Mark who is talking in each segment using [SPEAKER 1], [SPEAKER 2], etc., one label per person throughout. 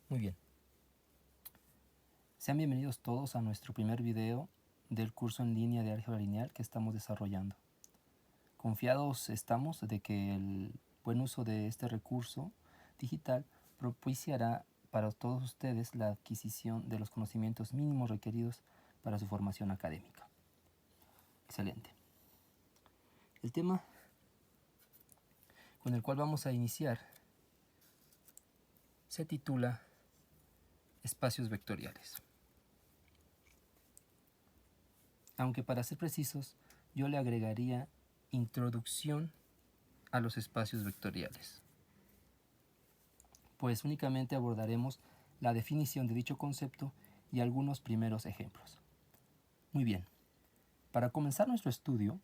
[SPEAKER 1] Muy bien. Sean bienvenidos todos a nuestro primer video del curso en línea de álgebra lineal que estamos desarrollando. Confiados estamos de que el buen uso de este recurso digital propiciará para todos ustedes la adquisición de los conocimientos mínimos requeridos para su formación académica. Excelente. El tema con el cual vamos a iniciar se titula espacios vectoriales. Aunque para ser precisos, yo le agregaría introducción a los espacios vectoriales, pues únicamente abordaremos la definición de dicho concepto y algunos primeros ejemplos. Muy bien, para comenzar nuestro estudio,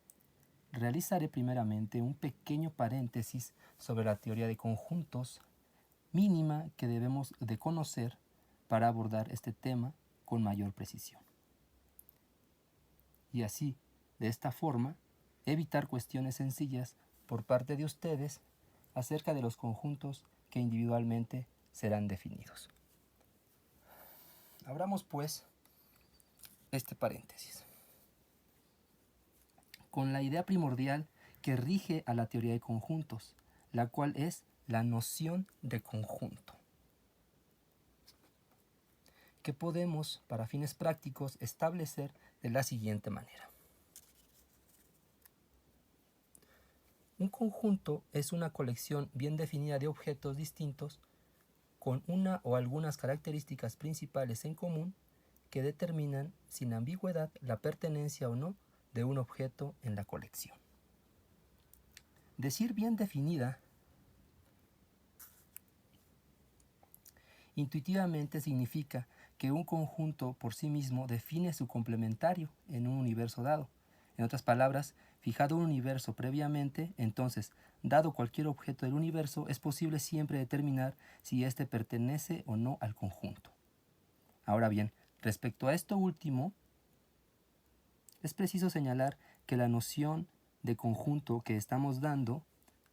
[SPEAKER 1] realizaré primeramente un pequeño paréntesis sobre la teoría de conjuntos mínima que debemos de conocer para abordar este tema con mayor precisión. Y así, de esta forma, evitar cuestiones sencillas por parte de ustedes acerca de los conjuntos que individualmente serán definidos. Abramos pues este paréntesis con la idea primordial que rige a la teoría de conjuntos, la cual es la noción de conjunto, que podemos, para fines prácticos, establecer de la siguiente manera. Un conjunto es una colección bien definida de objetos distintos con una o algunas características principales en común que determinan sin ambigüedad la pertenencia o no de un objeto en la colección. Decir bien definida intuitivamente significa que un conjunto por sí mismo define su complementario en un universo dado. En otras palabras, fijado un universo previamente, entonces, dado cualquier objeto del universo, es posible siempre determinar si éste pertenece o no al conjunto. Ahora bien, respecto a esto último, es preciso señalar que la noción de conjunto que estamos dando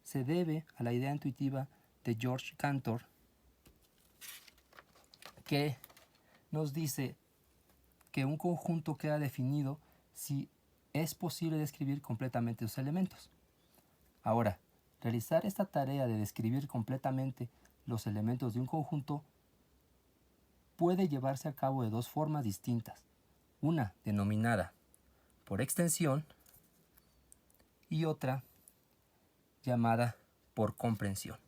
[SPEAKER 1] se debe a la idea intuitiva de George Cantor, que nos dice que un conjunto queda definido si es posible describir completamente sus elementos. Ahora, realizar esta tarea de describir completamente los elementos de un conjunto puede llevarse a cabo de dos formas distintas, una denominada por extensión y otra llamada por comprensión.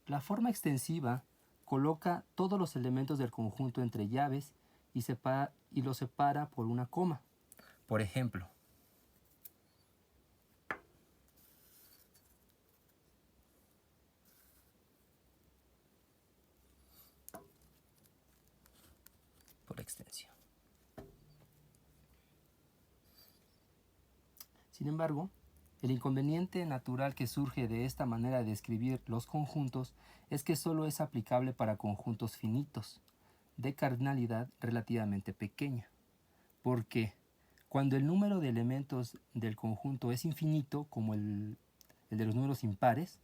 [SPEAKER 1] La forma extensiva coloca todos los elementos del conjunto entre llaves y los separa por una coma. Por ejemplo, por extensión. Sin embargo, el inconveniente natural que surge de esta manera de describir los conjuntos es que solo es aplicable para conjuntos finitos, de cardinalidad relativamente pequeña, porque cuando el número de elementos del conjunto es infinito, como el de los números impares,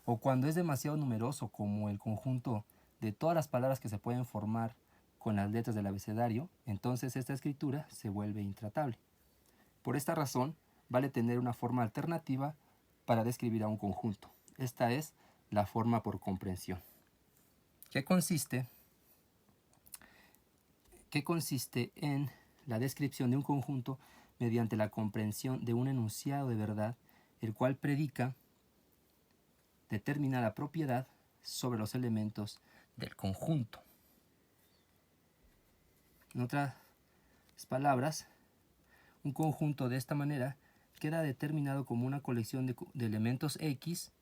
[SPEAKER 1] o cuando es demasiado numeroso, como el conjunto de todas las palabras que se pueden formar con las letras del abecedario, entonces esta escritura se vuelve intratable. Por esta razón, vale tener una forma alternativa para describir a un conjunto. Esta es la forma por comprensión, que consiste en la descripción de un conjunto mediante la comprensión de un enunciado de verdad, el cual predica determinada propiedad sobre los elementos del conjunto. En otras palabras, un conjunto de esta manera queda determinado como una colección de elementos X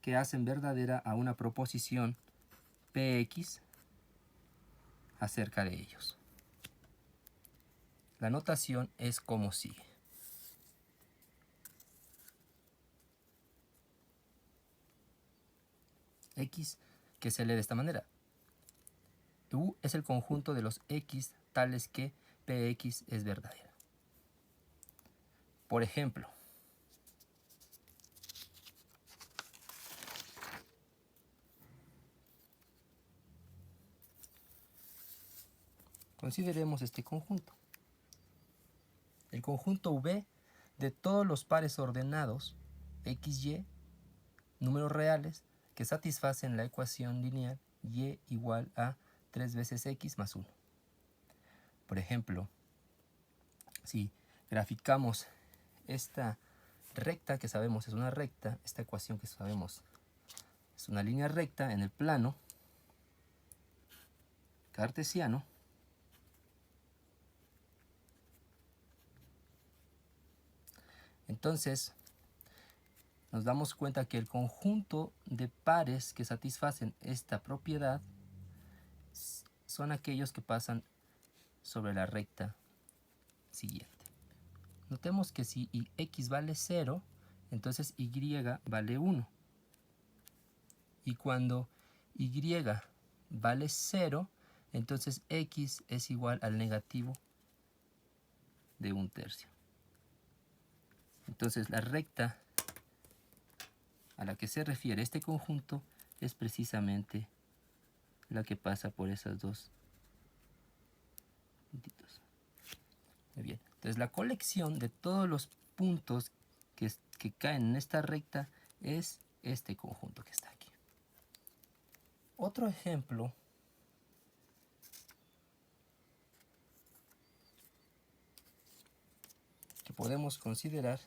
[SPEAKER 1] que hacen verdadera a una proposición Px acerca de ellos. La notación es como sigue. X, que se lee de esta manera. U es el conjunto de los X tales que Px es verdadera. Por ejemplo, Consideremos este conjunto. El conjunto V de todos los pares ordenados XY, números reales, que satisfacen la ecuación lineal y igual a 3 veces x más 1. Por ejemplo, si graficamos esta recta que sabemos es una recta, esta ecuación que sabemos es una línea recta en el plano cartesiano, entonces nos damos cuenta que el conjunto de pares que satisfacen esta propiedad son aquellos que pasan sobre la recta siguiente. Notemos que si x vale 0, entonces y vale 1. Y cuando y vale 0, entonces x es igual al negativo de 1/3. Entonces la recta a la que se refiere este conjunto es precisamente la que pasa por esas dos puntitos. Muy bien. Entonces la colección de todos los puntos que caen en esta recta es este conjunto que está aquí. Otro ejemplo que podemos considerar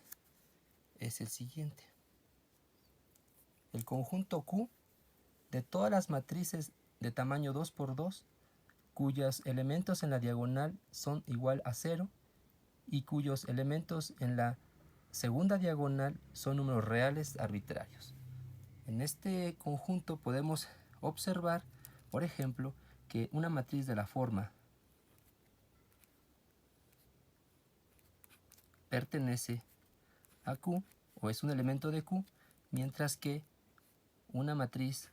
[SPEAKER 1] es el siguiente. El conjunto Q de todas las matrices de tamaño 2 por 2 cuyos elementos en la diagonal son igual a 0 y cuyos elementos en la segunda diagonal son números reales arbitrarios. En este conjunto podemos observar, por ejemplo, que una matriz de la forma pertenece a Q o es un elemento de Q, mientras que una matriz,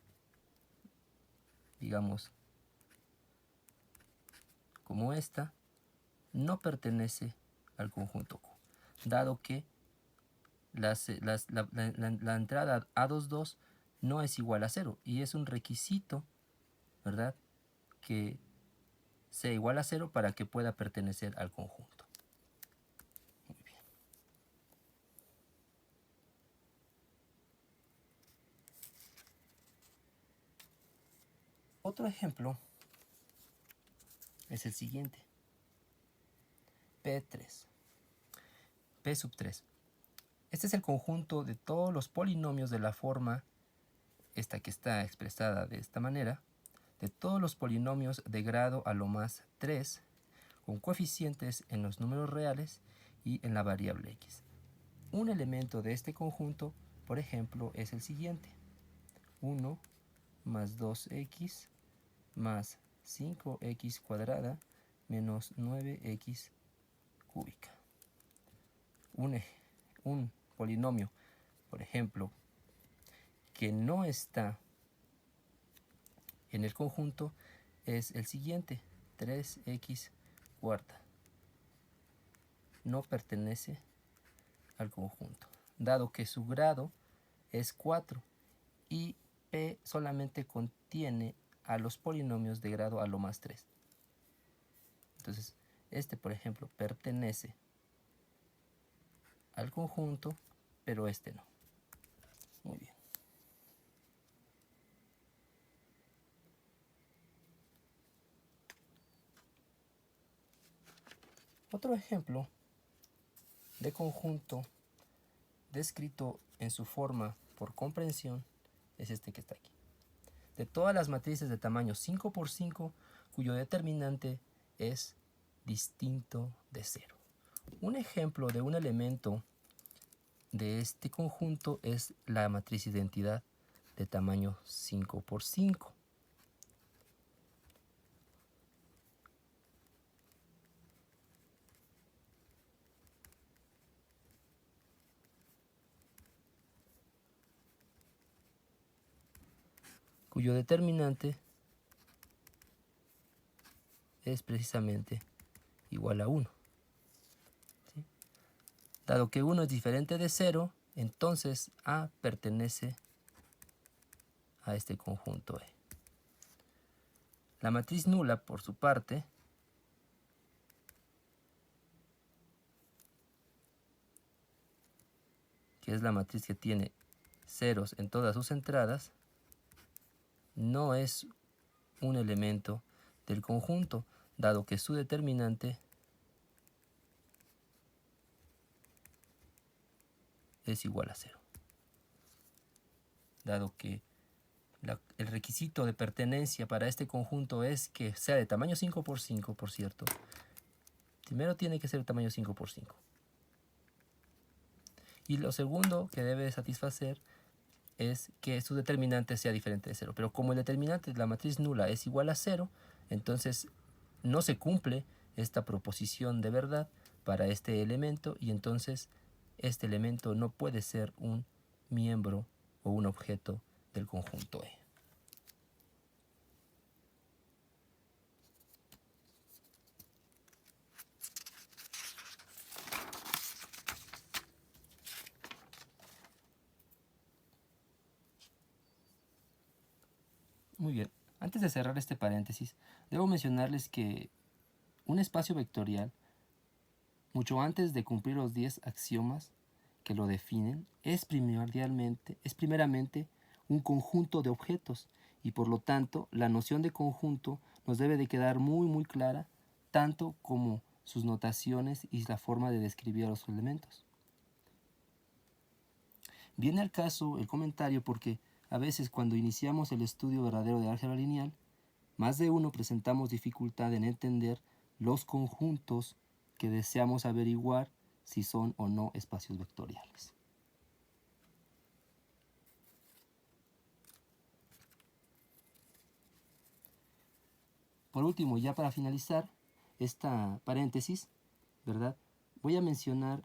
[SPEAKER 1] digamos, como esta, no pertenece al conjunto Q, dado que la entrada A22 no es igual a 0 y es un requisito, ¿verdad?, que sea igual a 0 para que pueda pertenecer al conjunto. Muy bien. Otro ejemplo es el siguiente. P3. P sub 3. Este es el conjunto de todos los polinomios de la forma, esta que está expresada de esta manera, de todos los polinomios de grado a lo más 3, con coeficientes en los números reales y en la variable x. Un elemento de este conjunto, por ejemplo, es el siguiente. 1 más 2x más 5x cuadrada menos 9x cúbica. Un polinomio, por ejemplo, que no está en el conjunto es el siguiente, 3x cuarta. No pertenece al conjunto, dado que su grado es 4 y P solamente contiene a los polinomios de grado a lo más 3. Entonces, este, por ejemplo, pertenece al conjunto, pero este no. Muy bien. Otro ejemplo de conjunto descrito en su forma por comprensión es este que está aquí. De todas las matrices de tamaño 5 por 5 cuyo determinante es distinto de 0. Un ejemplo de un elemento de este conjunto es la matriz identidad de tamaño 5 por 5. Cuyo determinante es precisamente igual a 1. ¿Sí? Dado que 1 es diferente de 0, entonces A pertenece a este conjunto E. La matriz nula, por su parte, que es la matriz que tiene ceros en todas sus entradas, no es un elemento del conjunto, dado que su determinante es igual a 0. Dado que el requisito de pertenencia para este conjunto es que sea de tamaño 5 por 5, por cierto. Primero tiene que ser de tamaño 5 por 5. Y lo segundo que debe satisfacer es que su determinante sea diferente de 0. Pero como el determinante de la matriz nula es igual a 0, entonces no se cumple esta proposición de verdad para este elemento, y entonces este elemento no puede ser un miembro o un objeto del conjunto E. Muy bien, antes de cerrar este paréntesis, debo mencionarles que un espacio vectorial, mucho antes de cumplir los 10 axiomas que lo definen, es primeramente un conjunto de objetos, y por lo tanto la noción de conjunto nos debe de quedar muy clara, tanto como sus notaciones y la forma de describir a los elementos. Viene al caso el comentario porque a veces cuando iniciamos el estudio verdadero de álgebra lineal, más de uno presentamos dificultad en entender los conjuntos que deseamos averiguar si son o no espacios vectoriales. Por último, ya para finalizar esta paréntesis, ¿verdad? Voy a mencionar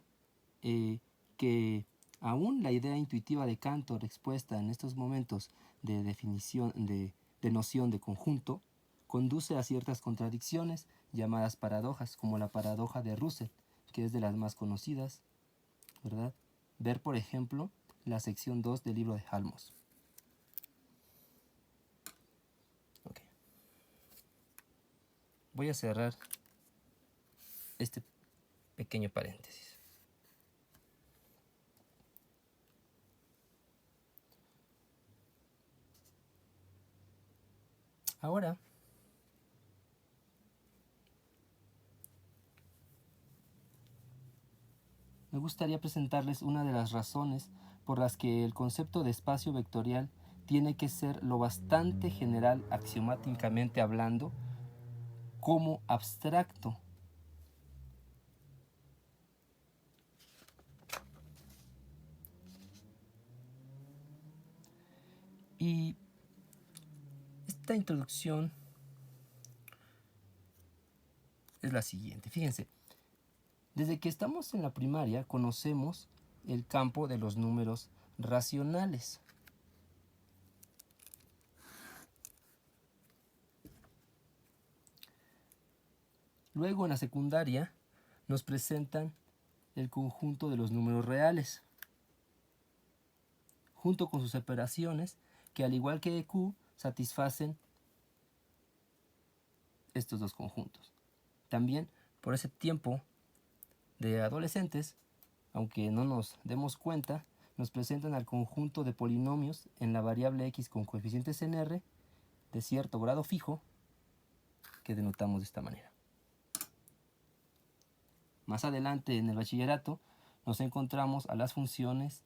[SPEAKER 1] que aún la idea intuitiva de Cantor expuesta en estos momentos de definición de noción de conjunto conduce a ciertas contradicciones llamadas paradojas, como la paradoja de Russell, que es de las más conocidas, ¿verdad? Ver, por ejemplo, la sección 2 del libro de Halmos. Okay. Voy a cerrar este pequeño paréntesis. Ahora, me gustaría presentarles una de las razones por las que el concepto de espacio vectorial tiene que ser lo bastante general axiomáticamente hablando como abstracto. Y esta introducción es la siguiente. Fíjense, desde que estamos en la primaria conocemos el campo de los números racionales. Luego en la secundaria nos presentan el conjunto de los números reales, junto con sus operaciones que, al igual que Q, satisfacen estos dos conjuntos. También por ese tiempo de adolescentes, aunque no nos demos cuenta, nos presentan al conjunto de polinomios en la variable x con coeficientes en R de cierto grado fijo, que denotamos de esta manera. Más adelante en el bachillerato nos encontramos a las funciones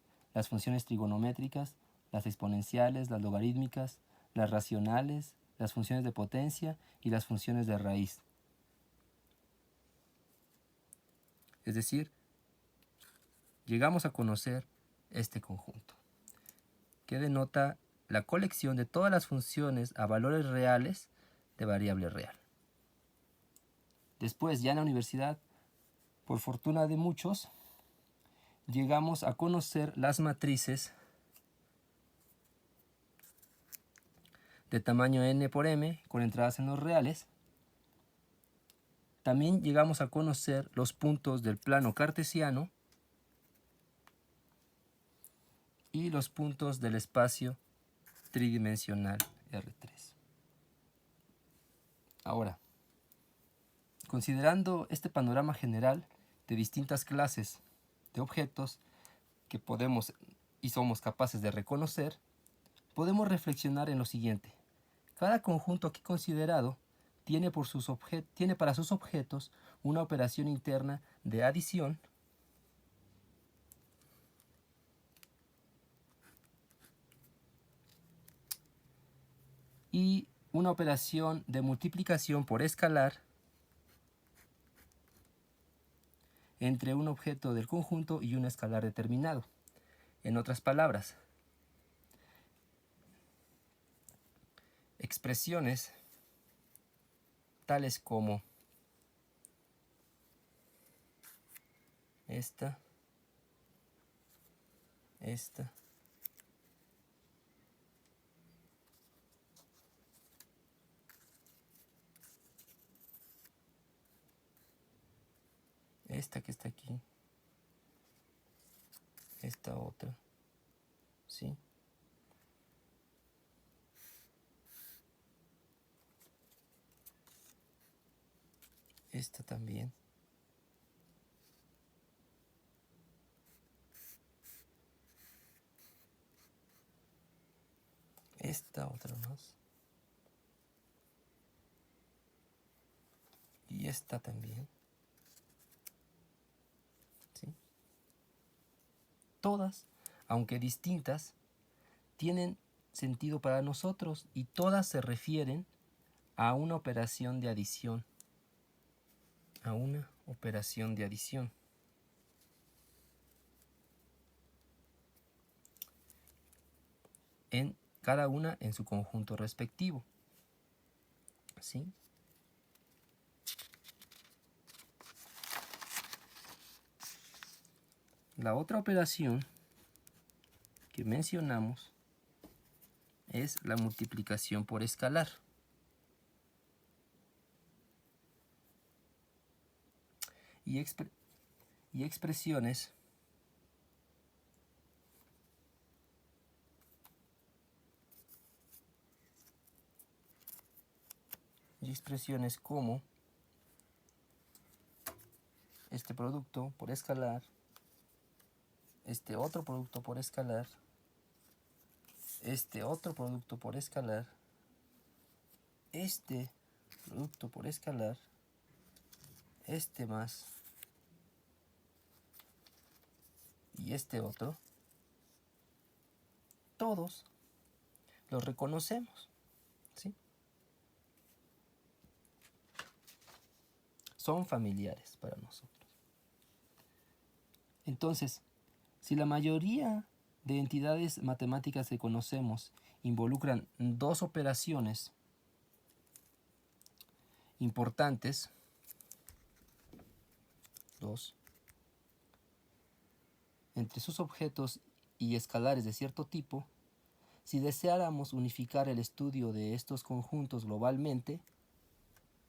[SPEAKER 1] trigonométricas, las exponenciales, las logarítmicas, las racionales, las funciones de potencia y las funciones de raíz. Es decir, llegamos a conocer este conjunto, que denota la colección de todas las funciones a valores reales de variable real. Después, ya en la universidad, por fortuna de muchos, llegamos a conocer las matrices de tamaño n por m con entradas en los reales. También llegamos a conocer los puntos del plano cartesiano y los puntos del espacio tridimensional R3. Ahora, considerando este panorama general de distintas clases de objetos que podemos y somos capaces de reconocer, podemos reflexionar en lo siguiente. Cada conjunto aquí considerado tiene para sus objetos una operación interna de adición y una operación de multiplicación por escalar entre un objeto del conjunto y un escalar determinado. En otras palabras, expresiones tales como esta, esta, esta que está aquí, esta otra, ¿sí? Esta también. Esta otra más. Y esta también. ¿Sí? Todas, aunque distintas, tienen sentido para nosotros y todas se refieren a una operación de adición. A una operación de adición. En cada una en su conjunto respectivo. ¿Sí? La otra operación que mencionamos es la multiplicación por escalar. Y expresiones como este producto por escalar, este otro producto por escalar, este otro producto por escalar, este producto por escalar, este más y este otro, todos los reconocemos, ¿sí? Son familiares para nosotros. Entonces, si la mayoría de entidades matemáticas que conocemos involucran dos operaciones importantes, dos, entre sus objetos y escalares de cierto tipo, si deseáramos unificar el estudio de estos conjuntos globalmente,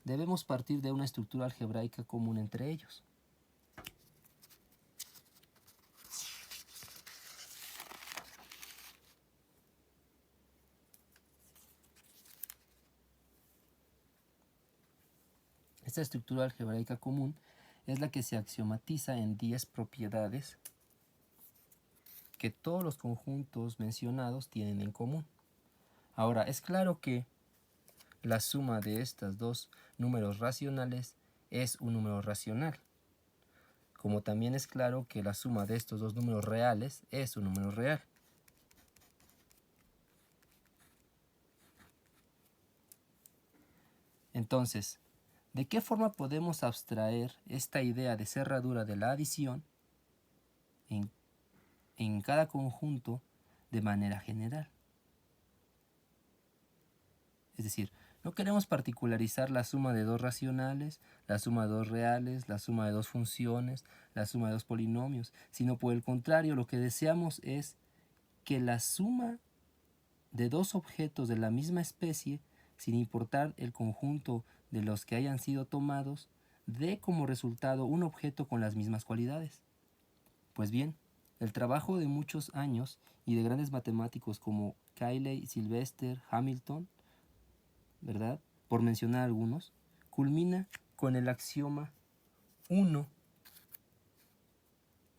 [SPEAKER 1] debemos partir de una estructura algebraica común entre ellos. Esta estructura algebraica común es la que se axiomatiza en 10 propiedades que todos los conjuntos mencionados tienen en común. Ahora, es claro que la suma de estos dos números racionales es un número racional, como también es claro que la suma de estos dos números reales es un número real. Entonces, ¿de qué forma podemos abstraer esta idea de cerradura de la adición en cada conjunto de manera general? Es decir, no queremos particularizar la suma de dos racionales, la suma de dos reales, la suma de dos funciones, la suma de dos polinomios, sino por el contrario, lo que deseamos es que la suma de dos objetos de la misma especie, sin importar el conjunto de los que hayan sido tomados, dé como resultado un objeto con las mismas cualidades. Pues bien, el trabajo de muchos años y de grandes matemáticos como Cayley, Sylvester, Hamilton, ¿verdad?, por mencionar algunos, culmina con el axioma 1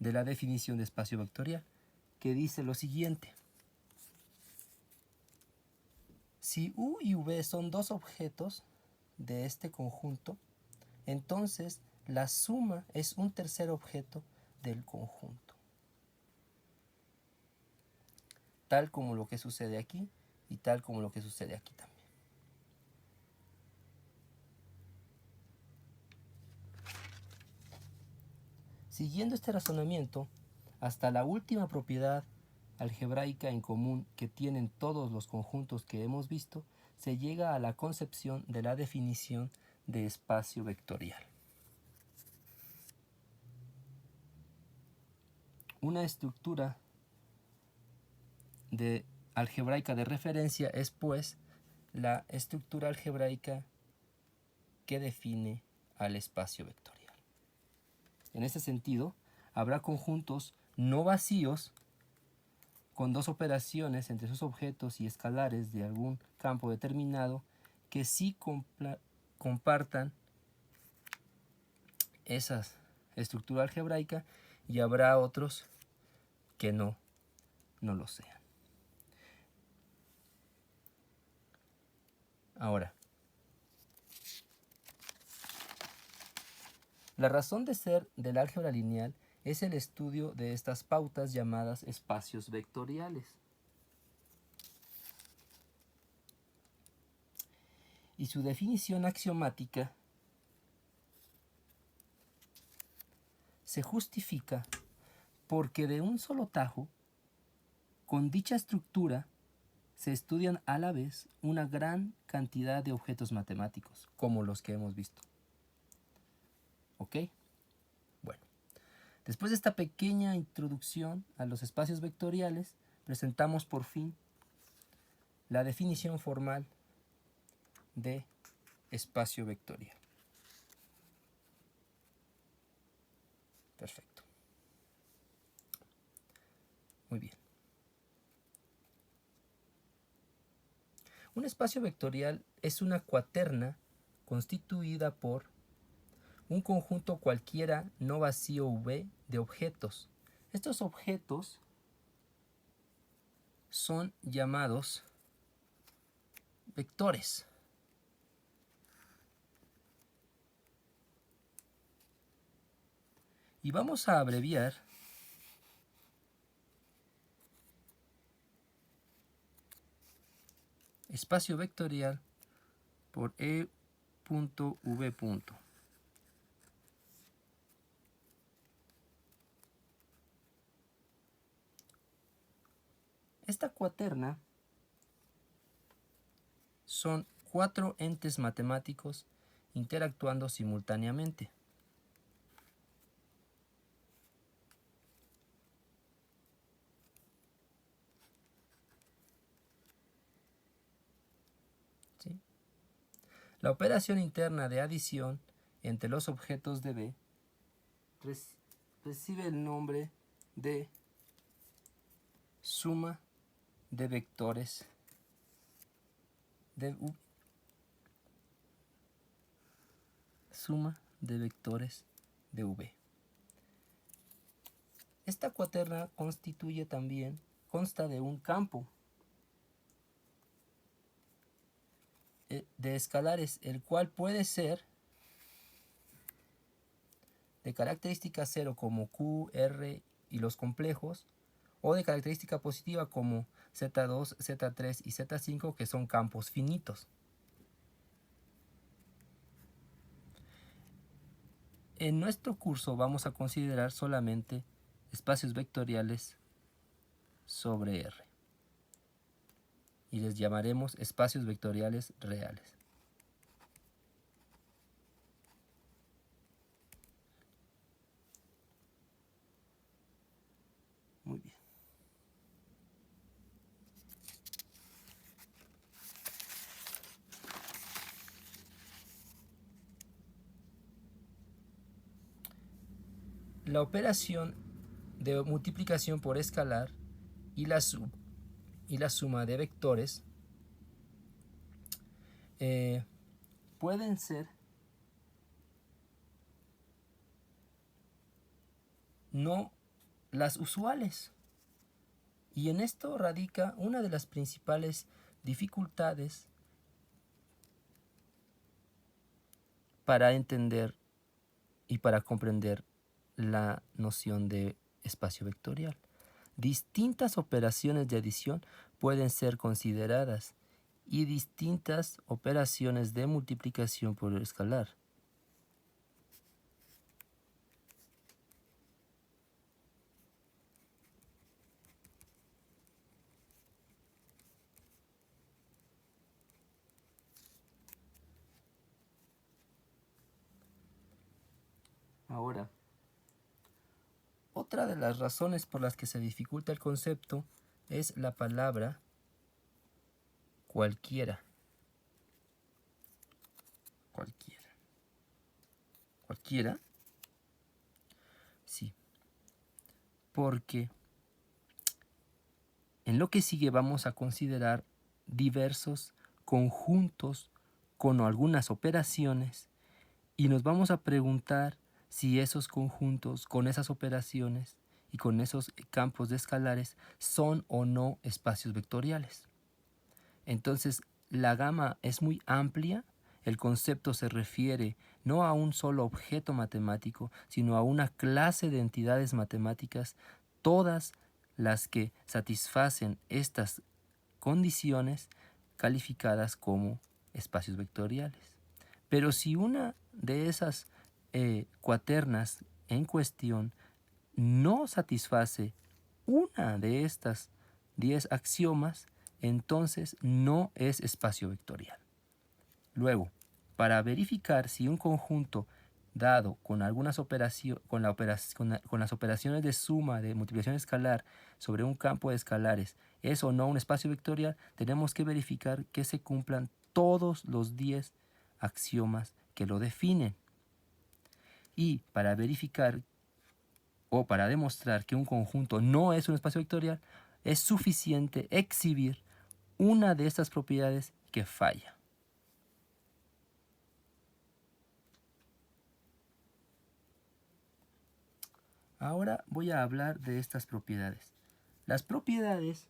[SPEAKER 1] de la definición de espacio vectorial, que dice lo siguiente. Si U y V son dos objetos de este conjunto, entonces la suma es un tercer objeto del conjunto. Tal como lo que sucede aquí y tal como lo que sucede aquí también. Siguiendo este razonamiento, hasta la última propiedad algebraica en común que tienen todos los conjuntos que hemos visto, se llega a la concepción de la definición de espacio vectorial. Una estructura algebraica de referencia es, pues, la estructura algebraica que define al espacio vectorial. En ese sentido, habrá conjuntos no vacíos con dos operaciones entre sus objetos y escalares de algún campo determinado que sí compartan esa estructura algebraica, y habrá otros que no lo sean. Ahora, la razón de ser del álgebra lineal es el estudio de estas pautas llamadas espacios vectoriales. Y su definición axiomática se justifica porque de un solo tajo, con dicha estructura, se estudian a la vez una gran cantidad de objetos matemáticos, como los que hemos visto. ¿Ok? Bueno, después de esta pequeña introducción a los espacios vectoriales, presentamos por fin la definición formal de espacio vectorial. Perfecto. Muy bien. Un espacio vectorial es una cuaterna constituida por un conjunto cualquiera no vacío V de objetos. Estos objetos son llamados vectores. Y vamos a abreviar espacio vectorial por E.V. Esta cuaterna son 4 entes matemáticos interactuando simultáneamente. ¿Sí? La operación interna de adición entre los objetos de B recibe el nombre de suma de vectores de V. Suma de vectores de V. Esta cuaterna consta de un campo de escalares, el cual puede ser de característica 0 como Q, R y los complejos, o de característica positiva como Z2, Z3 y Z5, que son campos finitos. En nuestro curso vamos a considerar solamente espacios vectoriales sobre R. Y les llamaremos espacios vectoriales reales. Muy bien. La operación de multiplicación por escalar y la suma de vectores pueden ser no las usuales. Y en esto radica una de las principales dificultades para entender y para comprender la noción de espacio vectorial. Distintas operaciones de adición pueden ser consideradas y distintas operaciones de multiplicación por escalar. Ahora, otra de las razones por las que se dificulta el concepto es la palabra cualquiera. Cualquiera. ¿Cualquiera? Sí. Porque en lo que sigue vamos a considerar diversos conjuntos con algunas operaciones y nos vamos a preguntar si esos conjuntos con esas operaciones y con esos campos de escalares son o no espacios vectoriales. Entonces, la gama es muy amplia. El concepto se refiere no a un solo objeto matemático, sino a una clase de entidades matemáticas, todas las que satisfacen estas condiciones calificadas como espacios vectoriales. Pero si una de esas cuaternas en cuestión no satisface una de estas 10 axiomas, entonces no es espacio vectorial. Luego, para verificar si un conjunto dado con algunas con las operaciones de suma de multiplicación escalar sobre un campo de escalares es o no un espacio vectorial, tenemos que verificar que se cumplan todos los 10 axiomas que lo definen. Y para verificar o para demostrar que un conjunto no es un espacio vectorial, es suficiente exhibir una de estas propiedades que falla. Ahora voy a hablar de estas propiedades. Las propiedades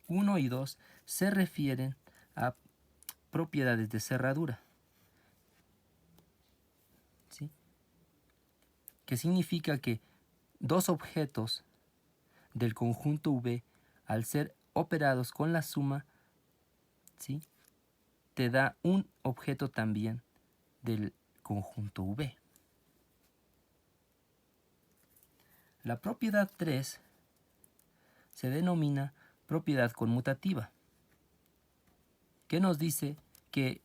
[SPEAKER 1] 1 y 2 se refieren a propiedades de cerradura, ¿sí? Que significa que dos objetos del conjunto V, al ser operados con la suma, ¿sí?, te da un objeto también del conjunto V. La propiedad 3 se denomina propiedad conmutativa, que nos dice que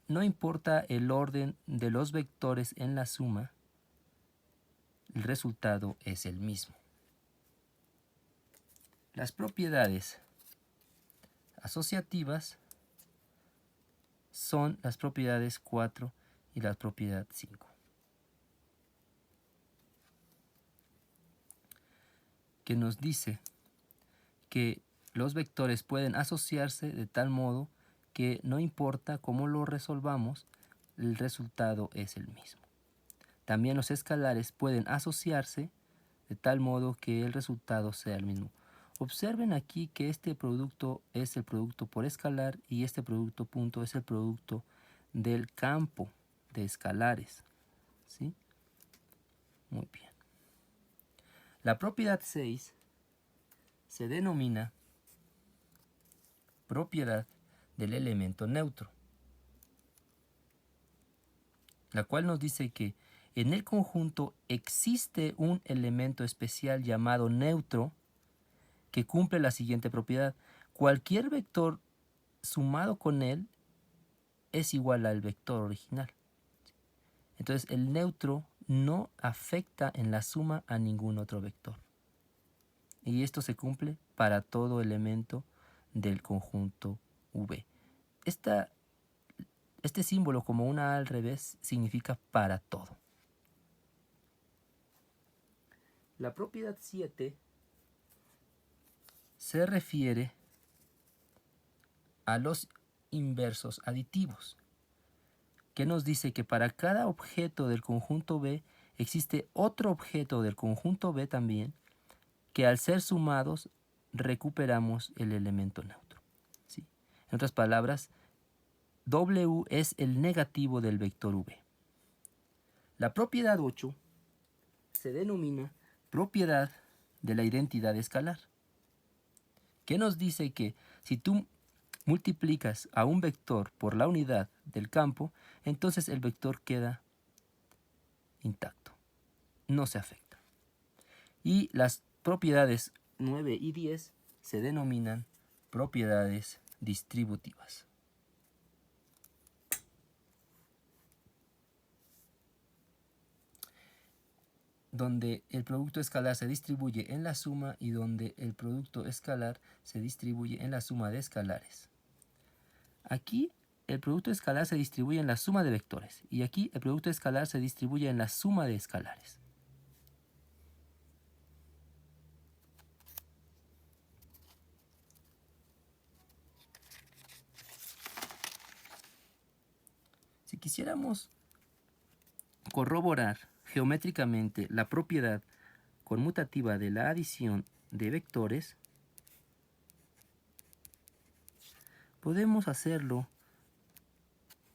[SPEAKER 1] no importa el orden de los vectores en la suma, el resultado es el mismo. Las propiedades asociativas son las propiedades 4 y la propiedad 5. Que nos dice que los vectores pueden asociarse de tal modo que no importa cómo lo resolvamos, el resultado es el mismo. También los escalares pueden asociarse de tal modo que el resultado sea el mismo. Observen aquí que este producto es el producto por escalar y este producto punto es el producto del campo de escalares, ¿sí? Muy bien. La propiedad 6 se denomina propiedad del elemento neutro, la cual nos dice que en el conjunto existe un elemento especial llamado neutro que cumple la siguiente propiedad. Cualquier vector sumado con él es igual al vector original. Entonces el neutro no afecta en la suma a ningún otro vector. Y esto se cumple para todo elemento del conjunto V. Este símbolo como una A al revés significa para todo. La propiedad 7 se refiere a los inversos aditivos, que nos dice que para cada objeto del conjunto V existe otro objeto del conjunto B también, que al ser sumados recuperamos el elemento neutro, ¿sí? En otras palabras, W es el negativo del vector V. La propiedad 8 se denomina propiedad de la identidad escalar, que nos dice que si tú multiplicas a un vector por la unidad del campo, entonces el vector queda intacto, no se afecta. Y las propiedades 9 y 10 se denominan propiedades distributivas. Donde el producto escalar se distribuye en la suma y donde el producto escalar se distribuye en la suma de escalares. Aquí el producto escalar se distribuye en la suma de vectores y aquí el producto escalar se distribuye en la suma de escalares. Si quisiéramos corroborar geométricamente la propiedad conmutativa de la adición de vectores, podemos hacerlo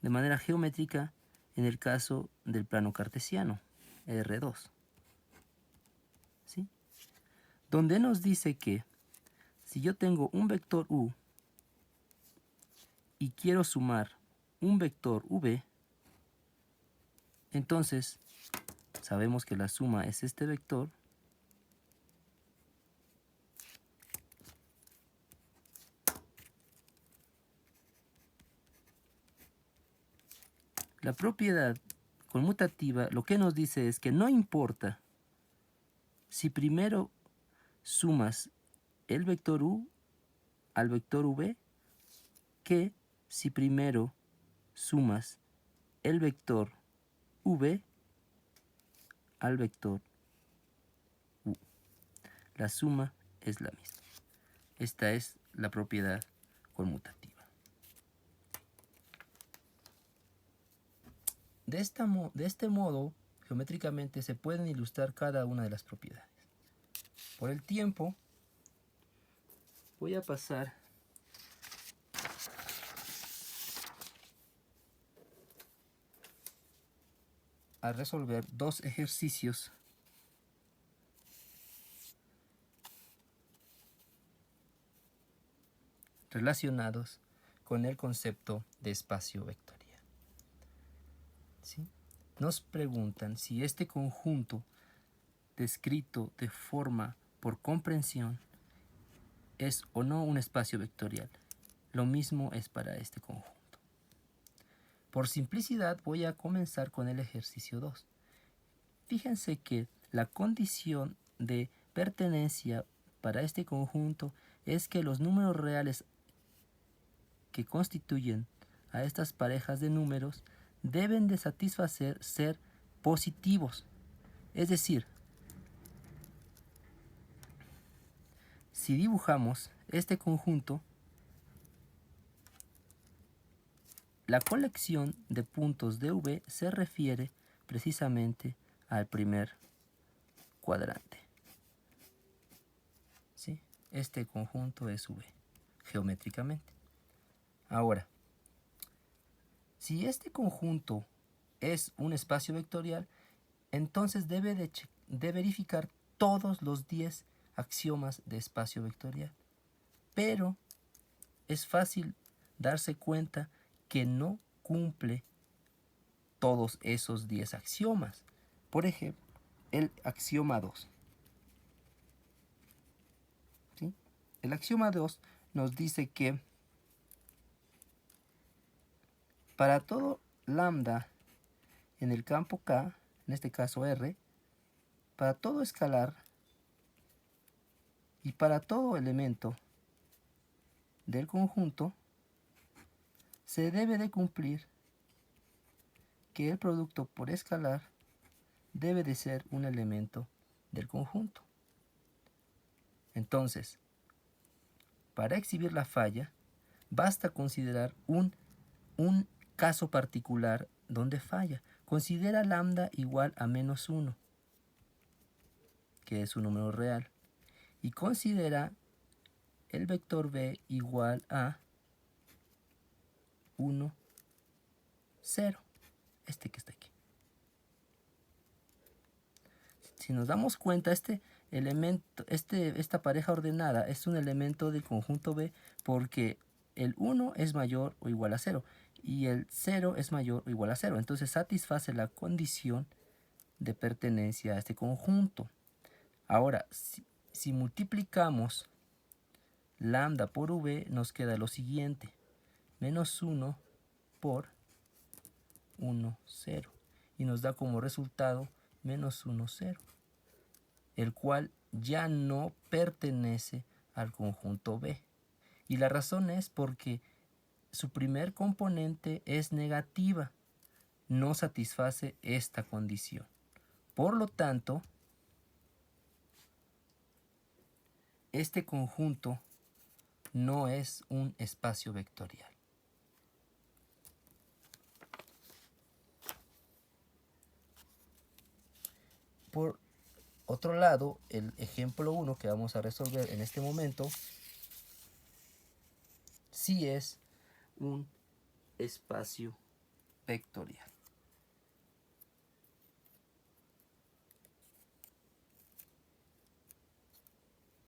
[SPEAKER 1] de manera geométrica en el caso del plano cartesiano, R2, ¿sí? Donde nos dice que si yo tengo un vector U y quiero sumar un vector V, entonces sabemos que la suma es este vector La propiedad conmutativa lo que nos dice es que no importa si primero sumas el vector U al vector V que si primero sumas el vector V al vector U. La suma es la misma. Esta es la propiedad conmutativa. De este modo, geométricamente se pueden ilustrar cada una de las propiedades. Por el tiempo, voy a pasar a resolver dos ejercicios relacionados con el concepto de espacio vectorial. ¿Sí? Nos preguntan si este conjunto descrito de forma por comprensión es o no un espacio vectorial. Lo mismo es para este conjunto. Por simplicidad voy a comenzar con el ejercicio 2. Fíjense que la condición de pertenencia para este conjunto es que los números reales que constituyen a estas parejas de números deben de satisfacer ser positivos. Es decir, si dibujamos este conjunto, la colección de puntos de V se refiere precisamente al primer cuadrante. ¿Sí? Este conjunto es V, geométricamente. Ahora, si este conjunto es un espacio vectorial, entonces debe de verificar todos los 10 axiomas de espacio vectorial. Pero es fácil darse cuenta que no cumple todos esos 10 axiomas. Por ejemplo, el axioma 2. ¿Sí? El axioma 2 nos dice que para todo lambda en el campo K, en este caso R, para todo escalar y para todo elemento del conjunto, se debe de cumplir que el producto por escalar debe de ser un elemento del conjunto. Entonces, para exhibir la falla, basta considerar un caso particular donde falla. Considera lambda igual a -1 que es un número real, y considera el vector b igual a 1, 0, este que está aquí. Si nos damos cuenta, este elemento, esta pareja ordenada es un elemento del conjunto B porque el 1 es mayor o igual a 0 y el 0 es mayor o igual a 0. Entonces satisface la condición de pertenencia a este conjunto. Ahora, si multiplicamos lambda por v, nos queda lo siguiente. Menos 1 por 1, 0. Y nos da como resultado menos 1, 0. El cual ya no pertenece al conjunto B. Y la razón es porque su primer componente es negativa. No satisface esta condición. Por lo tanto, este conjunto no es un espacio vectorial. Por otro lado, el ejemplo 1 que vamos a resolver en este momento sí es un espacio vectorial.